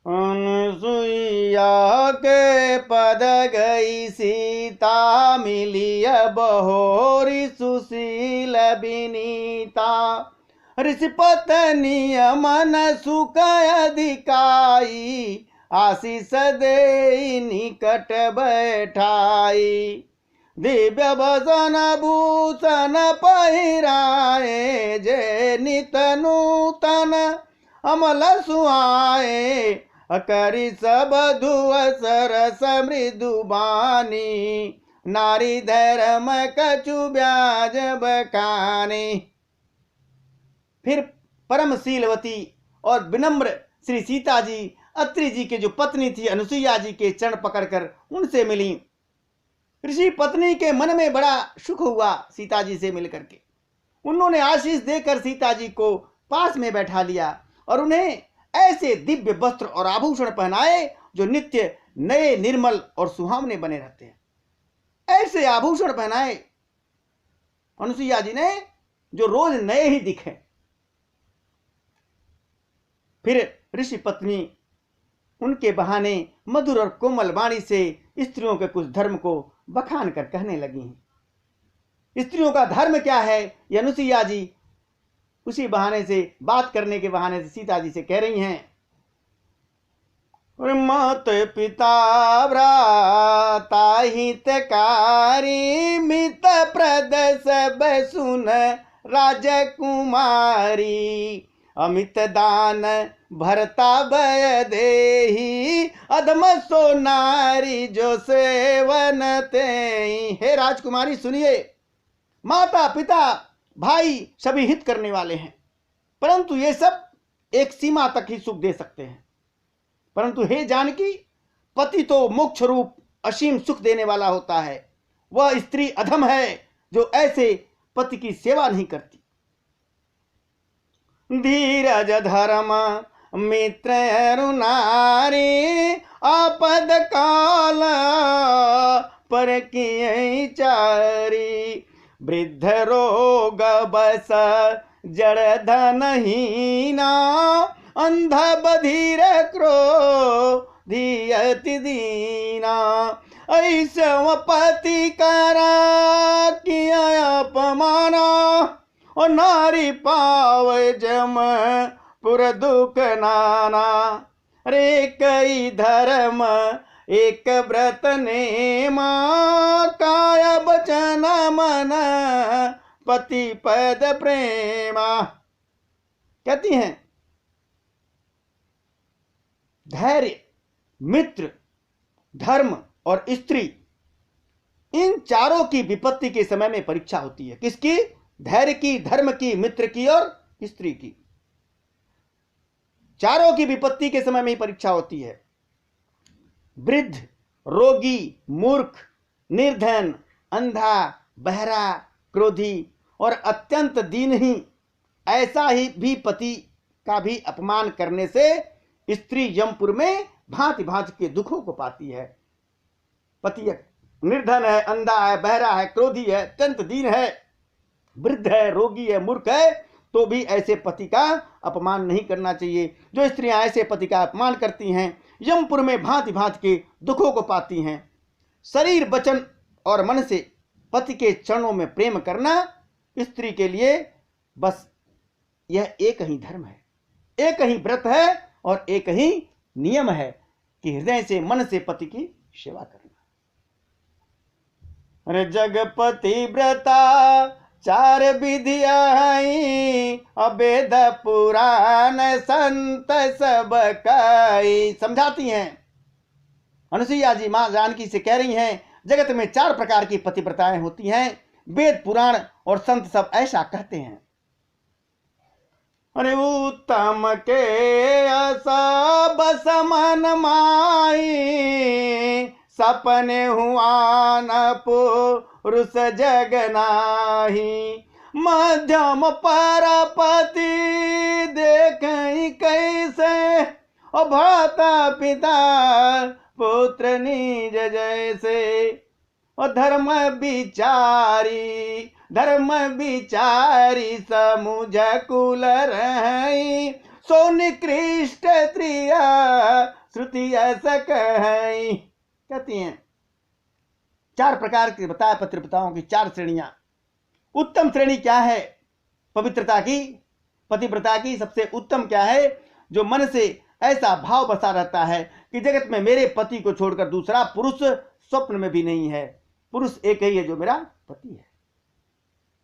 अनुसुईया के पद गई सीता, मिलिय बहोरी सुशील विनीता। ऋषि पत्नी मन सुख अधिकाई, आशीष दे निकट बैठाई। दिव्य भसन भूषण पहिराए, जे नित नूतन अमल सुहाए। करी सब धुअसर समृदु बानी, नारी धर्म कछु ब्याज बखाने। फिर परमशीलवती और विनम्र श्री सीता जी अत्रि जी के जो पत्नी थी अनुसुईया जी के चरण पकड़कर उनसे मिली। ऋषि पत्नी के मन में बड़ा सुख हुआ सीता जी से मिलकर के। उन्होंने आशीष देकर सीता जी को पास में बैठा लिया और उन्हें ऐसे दिव्य वस्त्र और आभूषण पहनाए जो नित्य नए, निर्मल और सुहावने बने रहते हैं। ऐसे आभूषण पहनाए अनुसुईया जी ने जो रोज नए ही दिखे। फिर ऋषि पत्नी उनके बहाने मधुर और कोमल वाणी से स्त्रियों के कुछ धर्म को बखान कर कहने लगी हैं। स्त्रियों का धर्म क्या है ये अनुसुईया जी उसी बहाने से, बात करने के बहाने से सीता जी से कह रही हैं। मात पिता भ्राता हितकारी, मित प्रद सब सुन राजकुमारी। अमित दान भरता भय देही, अधम सो नारी जो सेवन तेहि। हे राजकुमारी सुनिए, माता पिता भाई सभी हित करने वाले हैं, परंतु ये सब एक सीमा तक ही सुख दे सकते हैं। परंतु हे जानकी, पति तो मोक्ष रूप असीम सुख देने वाला होता है। वह स्त्री अधम है जो ऐसे पति की सेवा नहीं करती। धीरज धर्म मित्र नारी, आपद काल पर किए चारी। वृद्ध रोग बस जड़ धनहीना, अंध बधिर क्रोधी अति दीना। ऐसा पति करा किया अपमाना, और नारी पावे जम पुर दुख नाना। रे कई धर्म एक व्रत नेमा, काय बचन मन पति पद प्रेमा। कहती हैं धैर्य, मित्र, धर्म और स्त्री, इन चारों की विपत्ति के समय में परीक्षा होती है। किसकी? धैर्य की, धर्म की, मित्र की और स्त्री की। चारों की विपत्ति के समय में ही परीक्षा होती है। वृद्ध, रोगी, मूर्ख, निर्धन, अंधा, बहरा, क्रोधी और अत्यंत दीनहीन, ऐसा ही भी पति का भी अपमान करने से स्त्री यमपुर में भांति भांति के दुखों को पाती है। पति निर्धन है, अंधा है, बहरा है, क्रोधी है, अत्यंत दीन है, वृद्ध है, रोगी है, मूर्ख है, तो भी ऐसे पति का अपमान नहीं करना चाहिए। जो स्त्रियां ऐसे पति का अपमान करती हैं यमपुर में भांति भांति के दुखों को पाती हैं। शरीर, वचन और मन से पति के चरणों में प्रेम करना स्त्री के लिए बस यह एक ही धर्म है, एक ही व्रत है और एक ही नियम है कि हृदय से, मन से पति की सेवा करना। अरे जगपति व्रता चार विधिया, अवेद पुराण संत सब कई। समझाती हैं अनुसुईया जी, मां जानकी से कह रही हैं, जगत में 4 प्रकार की पतिव्रताएं होती हैं, वेद पुराण और संत सब ऐसा कहते हैं। अरे उत्तम के सब समन माई, सपने हुआ न पुरुष जग नाही। मध्यम परपति देख कैसे, और भ्राता पिता पुत्र निज जैसे। और धर्म विचारी समुझ कुल रही, सो निकृष्ट त्रिया श्रुति ऐसा कहीं। कहती हैं 4 प्रकार के बताए पतिव्रताओं की 4 श्रेणियां। उत्तम श्रेणी क्या है पवित्रता की, पतिव्रता की सबसे उत्तम क्या है? जो मन से ऐसा भाव बसा रहता है कि जगत में मेरे पति को छोड़कर दूसरा पुरुष स्वप्न में भी नहीं है, पुरुष एक ही है जो मेरा पति है।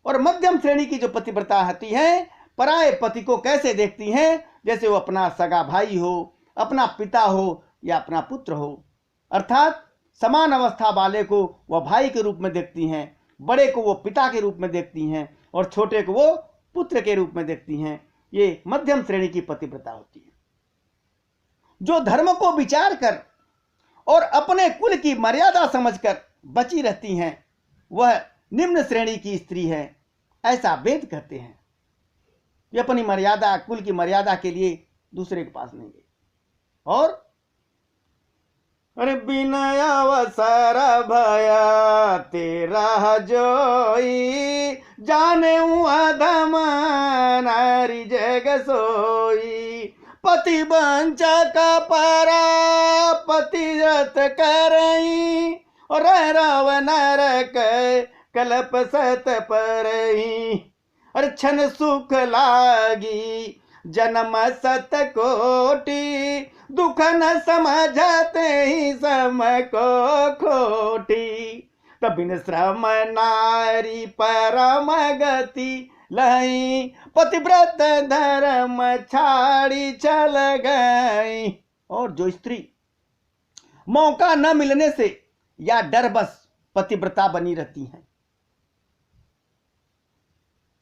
और मध्यम श्रेणी की जो पतिव्रता होती है, पराये पति को कैसे देखती हैं? जैसे वो अपना सगा भाई हो, अपना पिता हो या अपना पुत्र हो। अर्थात समान अवस्था वाले को वह भाई के रूप में देखती हैं, बड़े को वो पिता के रूप में देखती हैं और छोटे को वो पुत्र के रूप में देखती हैं। ये मध्यम श्रेणी की पतिव्रता होती है। जो धर्म को विचार कर और अपने कुल की मर्यादा समझकर बची रहती हैं, वह निम्न श्रेणी की स्त्री है, ऐसा वेद कहते हैं। ये अपनी मर्यादा, कुल की मर्यादा के लिए दूसरे के पास नहीं गई। और अरे बिनय अवसर भया तेरा जोई, जाने अधम नारी जग सोई। पति वंचक परा पतिव्रत करई, और रव नरक कलप सत परई। अरे क्षण सुख लागी जन्म सत कोटि, दुख न समझते ही सम को खोटी। तबिन श्रम नारी परम गति लई, पतिव्रत धर्म छाड़ी चल गई। और जो स्त्री मौका न मिलने से या डर बस पतिव्रता बनी रहती हैं,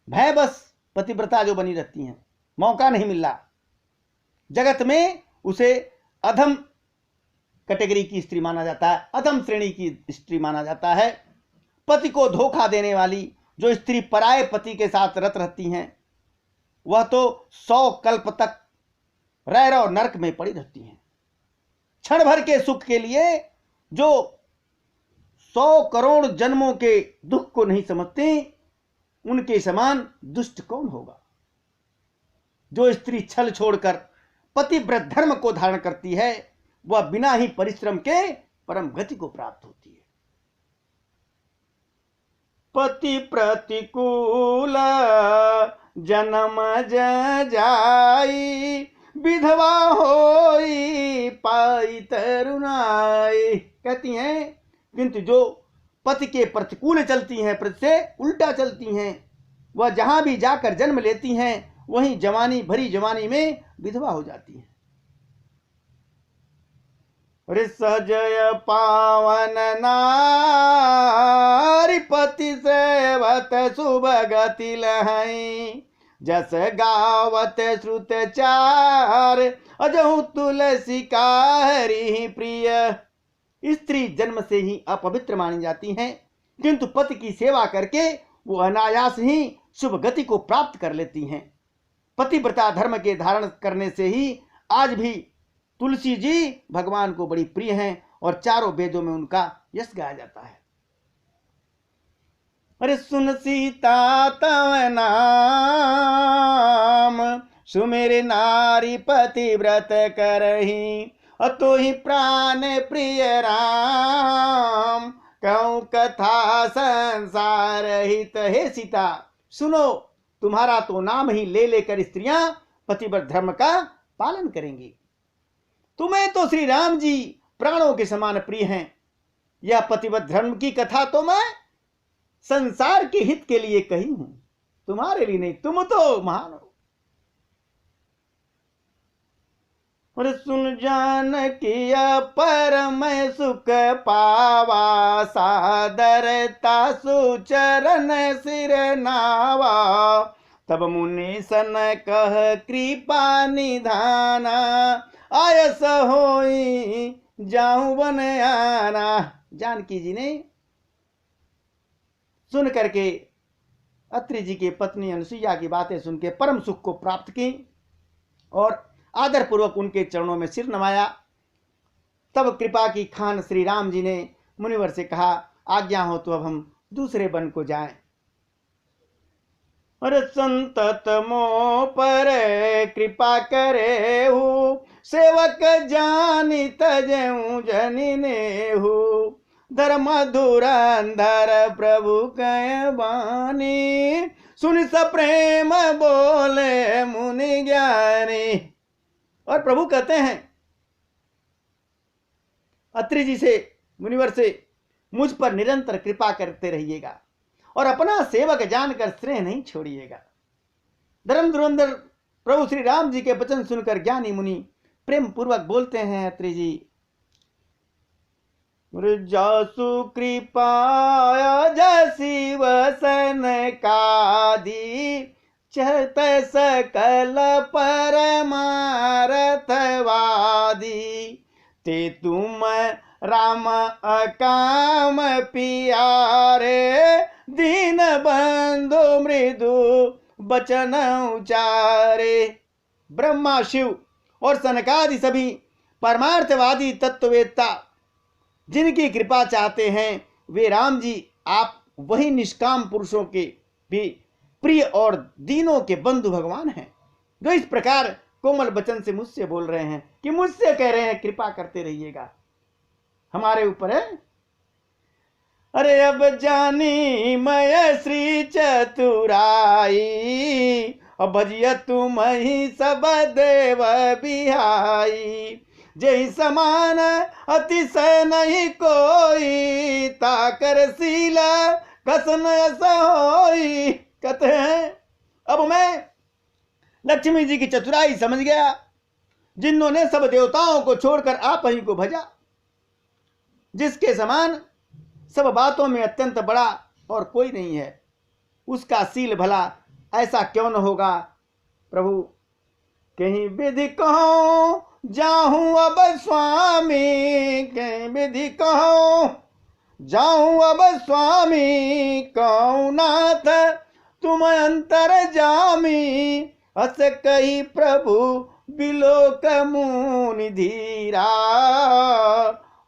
भय बस पतिव्रता जो बनी रहती हैं, मौका नहीं मिल रहा, जगत में उसे अधम कैटेगरी की स्त्री माना जाता है, अधम श्रेणी की स्त्री माना जाता है। पति को धोखा देने वाली जो स्त्री पराये पति के साथ रत रहती हैं, वह तो 100 कल्प तक रैरव नरक में पड़ी रहती हैं। क्षण भर के सुख के लिए जो 100 करोड़ जन्मों के दुख को नहीं समझते, उनके समान दुष्ट कौन होगा। जो स्त्री छल छोड़कर पतिव्रत धर्म को धारण करती है, वह बिना ही परिश्रम के परम गति को प्राप्त होती है। पति प्रतिकूल जन्म जाई, विधवा होई पाई तरुणाई। कहती हैं किंतु जो पति के प्रतिकूल चलती हैं, पति से उल्टा चलती हैं, वह जहां भी जाकर जन्म लेती हैं, वहीं जवानी भरी जवानी में विधवा हो जाती है। सजय पावन नारी पति सेवत शुभ गति लहई, जस गावत श्रुत चार अजहु तुलसी का हरि प्रिय। स्त्री जन्म से ही अपवित्र मानी जाती हैं, किंतु पति की सेवा करके वो अनायास ही शुभ गति को प्राप्त कर लेती हैं। पतिव्रता धर्म के धारण करने से ही आज भी तुलसी जी भगवान को बड़ी प्रिय हैं और चारों वेदों में उनका यश गाया जाता है। अरे सुन सीता तव नाम, सुमेरे नारी पतिव्रत करही, अतो ही प्राण प्रिय राम, कहूं कथा संसार हित। हे सीता सुनो, तुम्हारा तो नाम ही ले लेकर स्त्रियां पतिव्रत धर्म का पालन करेंगी। तुम्हें तो श्री राम जी प्राणों के समान प्रिय हैं। यह पतिव्रत धर्म की कथा तो मैं संसार के हित के लिए कही हूं, तुम्हारे लिए नहीं। तुम तो महान हो। और सुन जान किया परम सुख पावा, सादरता सुचरण सिर नावा। तब मुनि सन कह कृपा निधाना, आयस होई जाऊं बन आना। जानकी जी ने सुन करके अत्रि जी की पत्नी अनुसुईया की बातें सुन के परम सुख को प्राप्त की और आदर पूर्वक उनके चरणों में सिर नवाया। तब कृपा की खान श्री राम जी ने मुनिवर से कहा, आज्ञा हो तो अब हम दूसरे वन को जाएं। अरे संतत मोह पर कृपा करे हूँ, सेवक जानी तजऊ जनि नेहु, धर्म धुरंधर प्रभु कह बानी, सुन सप्रेम बोले मुनि ज्ञानी। और प्रभु कहते हैं अत्रि जी से, मुनिवर से, मुझ पर निरंतर कृपा करते रहिएगा और अपना सेवक जानकर स्नेह नहीं छोड़िएगा। धर्म धुरंधर प्रभु श्री राम जी के वचन सुनकर ज्ञानी मुनि प्रेम पूर्वक बोलते हैं, अत्रि जी जासु कृपाया जसी वसन कादी, चहत सकल परमारथवादी, ते तुम राम अकाम पियारे, दीन बंधु मृदु बचन उचारे। ब्रह्मा शिव और सनकादि सभी परमार्थवादी तत्ववेत्ता जिनकी कृपा चाहते हैं वे राम जी आप वही निष्काम पुरुषों के भी प्रिय और दीनों के बंधु भगवान हैं, जो इस प्रकार कोमल वचन से मुझसे बोल रहे हैं कि मुझसे कह रहे हैं कृपा करते रहिएगा हमारे ऊपर है। अरे अब जानी मैं श्री चतुराई, अब भजिया तुम ही सब देव बिहाई, जय समान अतिशय नहीं कोई, ताकर शीला कसन होई। कहते हैं अब मैं लक्ष्मी जी की चतुराई समझ गया, जिन्होंने सब देवताओं को छोड़कर आप ही को भजा, जिसके समान सब बातों में अत्यंत बड़ा और कोई नहीं है, उसका शील भला ऐसा क्यों न होगा। प्रभु कहीं विधि कहूं जाऊं अब स्वामी, कहीं विधि कहूं जाऊं अब स्वामी, कहूं नाथ तुम अंतर जामी, हस कही प्रभु बिलोक मुनि धीरा,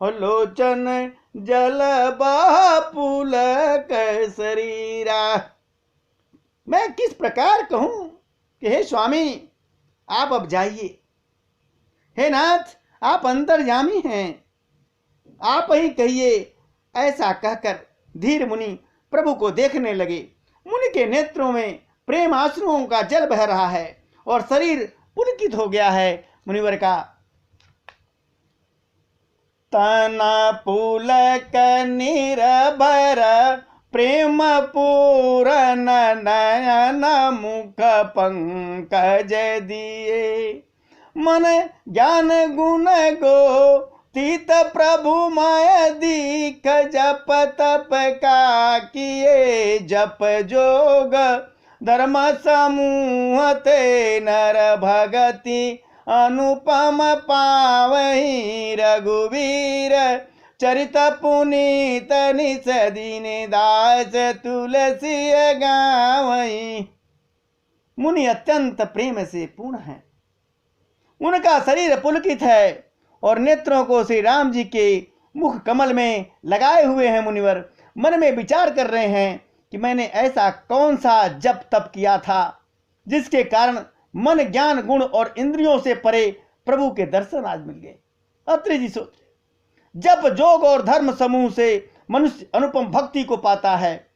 लोचन जल पुल शरीरा। मैं किस प्रकार कहूं कि हे स्वामी आप अब जाइए, हे नाथ आप अंतर्यामी हैं, आप ही कहिए। ऐसा कहकर धीर मुनि प्रभु को देखने लगे। मुनि के नेत्रों में प्रेम आंसुओं का जल बह रहा है और शरीर पुलकित हो गया है। मुनिवर का तना पुलक निरभर, प्रेम पूरन नयन मुख पंकज दिए, मन ज्ञान गुण गो तीत प्रभु मय दीख, जप तप का किए जप जोग, धर्म समूह ते नर भगति, अनुपम पावहि रघुवीर, चरित पुनीत निस दीन दास, तुलसी गावहि। मुनि अत्यंत प्रेम से पूर्ण है, उनका शरीर पुलकित है और नेत्रों को श्री राम जी के मुख कमल में लगाए हुए हैं। मुनिवर मन में विचार कर रहे हैं कि मैंने ऐसा कौन सा जप तप किया था जिसके कारण मन ज्ञान गुण और इंद्रियों से परे प्रभु के दर्शन आज मिल गए। अत्रि जी सोच, जप जोग और धर्म समूह से मनुष्य अनुपम भक्ति को पाता है।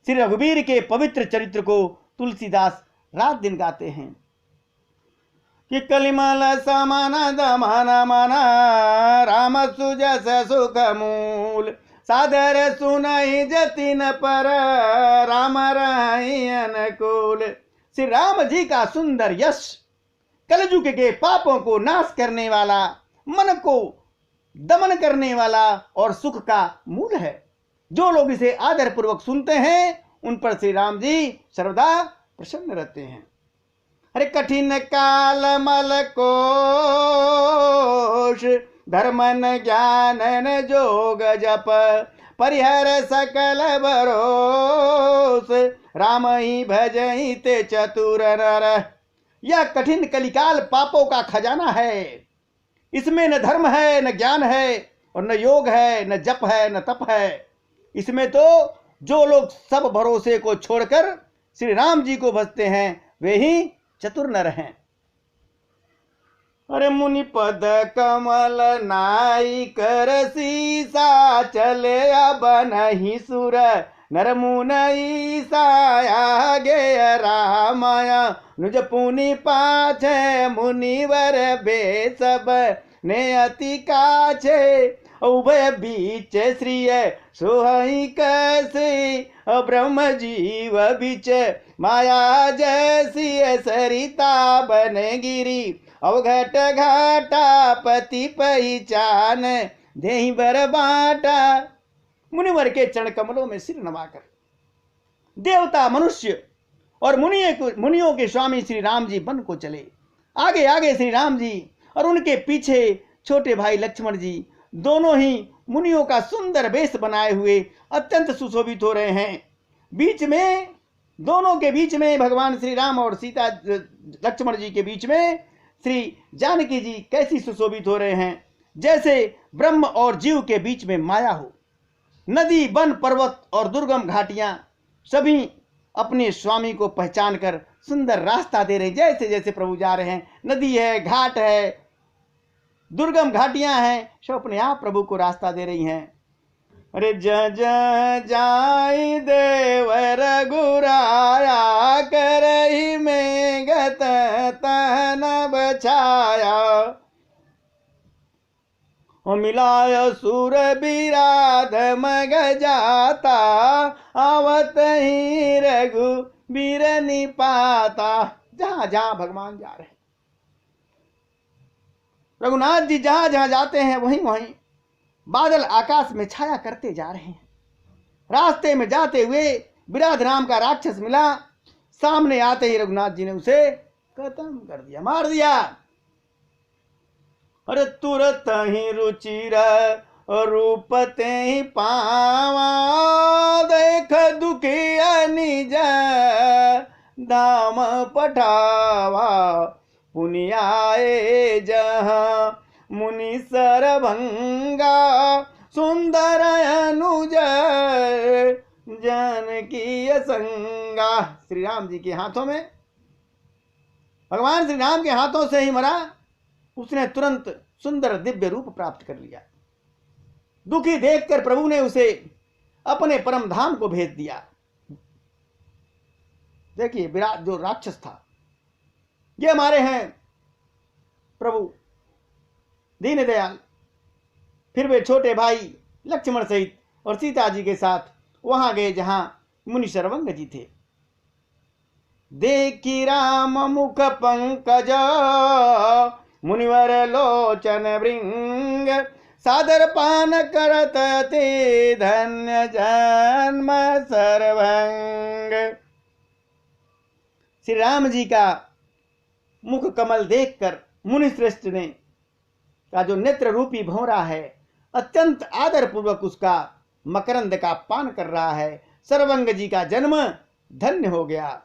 श्री रघुवीर के पवित्र चरित्र को तुलसीदास रात दिन गाते हैं कि कलिमल समान दमन मना, राम सुजस सुख मूल, सादर सुनहि जतिन पर, राम रहि अनुकूल। श्री राम जी का सुंदर यश कलयुग के पापों को नाश करने वाला, मन को दमन करने वाला और सुख का मूल है। जो लोग इसे आदर पूर्वक सुनते हैं उन पर श्री राम जी सर्वदा प्रसन्न रहते हैं। अरे कठिन काल मल कोश, धर्मन ज्ञानन जोग जप, परिहर सकल बरोस, राम ही भजहि ते चतुर नर। यह कठिन कलिकाल पापों का खजाना है, इसमें न धर्म है न ज्ञान है और न योग है न जप है न तप है। इसमें तो जो लोग सब भरोसे को छोड़कर श्री राम जी को भजते हैं वे ही चतुर नर हैं। अरे मुनि पद कमल नाई कर सीसा, चले अब नहीं सुर नर मुनई साया गे रामाया, नुज पुनि पाछे मुनिवर बेसब ने अति काछे, उभय बीच श्रिय सोहई कैसे, ब्रह्म जीव बीच माया जैसी, सरिता बन गिरी अवघट घाटा, पति पहचान देहि बर बाटा। मुनिवर के चरण कमलों में सिर नवाकर देवता, मनुष्य और मुनियों के स्वामी श्री राम जी वन को चले। आगे आगे श्री राम जी और उनके पीछे छोटे भाई लक्ष्मण जी, दोनों ही मुनियों का सुंदर वेश बनाए हुए अत्यंत सुशोभित हो रहे हैं। बीच में, दोनों के बीच में भगवान श्री राम और सीता लक्ष्मण जी के बीच में श्री जानकी जी कैसी सुशोभित हो रहे हैं, जैसे ब्रह्म और जीव के बीच में माया हो। नदी, वन, पर्वत और दुर्गम घाटियां सभी अपने स्वामी को पहचान कर सुंदर रास्ता दे रहे हैं। जैसे जैसे प्रभु जा रहे हैं, नदी है, घाट है, दुर्गम घाटियां हैं, सब अपने आप प्रभु को रास्ता दे रही हैं। अरे जाई देव रघुराया, करही में गत तन बछाया, मिलाय सुर बिराध मग जाता, आवत ही रघु बीर निपाता। जहां जहां भगवान जा रहे हैं, रघुनाथ जी जहां जहां जाते हैं वहीं वहीं बादल आकाश में छाया करते जा रहे हैं। रास्ते में जाते हुए विराध नाम का राक्षस मिला, सामने आते ही रघुनाथ जी ने उसे खत्म कर दिया, मार दिया। अरे तुरत ही रुचिर रूप ते ही पावा, देख दुखी निज धाम पठावा, पुनि आए जहाँ मुनि सरभंगा, सुंदर अनुज जानकी संगा। श्री राम जी के हाथों में, भगवान श्री राम के हाथों से ही मरा, उसने तुरंत सुंदर दिव्य रूप प्राप्त कर लिया। दुखी देखकर प्रभु ने उसे अपने परम धाम को भेज दिया। देखिए, विराट जो राक्षस था, ये हमारे हैं प्रभु दीन दयाल। फिर वे छोटे भाई लक्ष्मण सहित और सीता जी के साथ वहां गए जहां मुनि सर्वंग जी थे। देखी राम मुख पंकज, मुनिवर लोचन भृंग, सादर पान करत ते धन्य जन्म सर्वंग। श्री राम जी का मुख कमल देखकर मुनि श्रेष्ठ ने का जो नेत्र रूपी भौरा है, अत्यंत आदर पूर्वक उसका मकरंद का पान कर रहा है। सर्वंग जी का जन्म धन्य हो गया।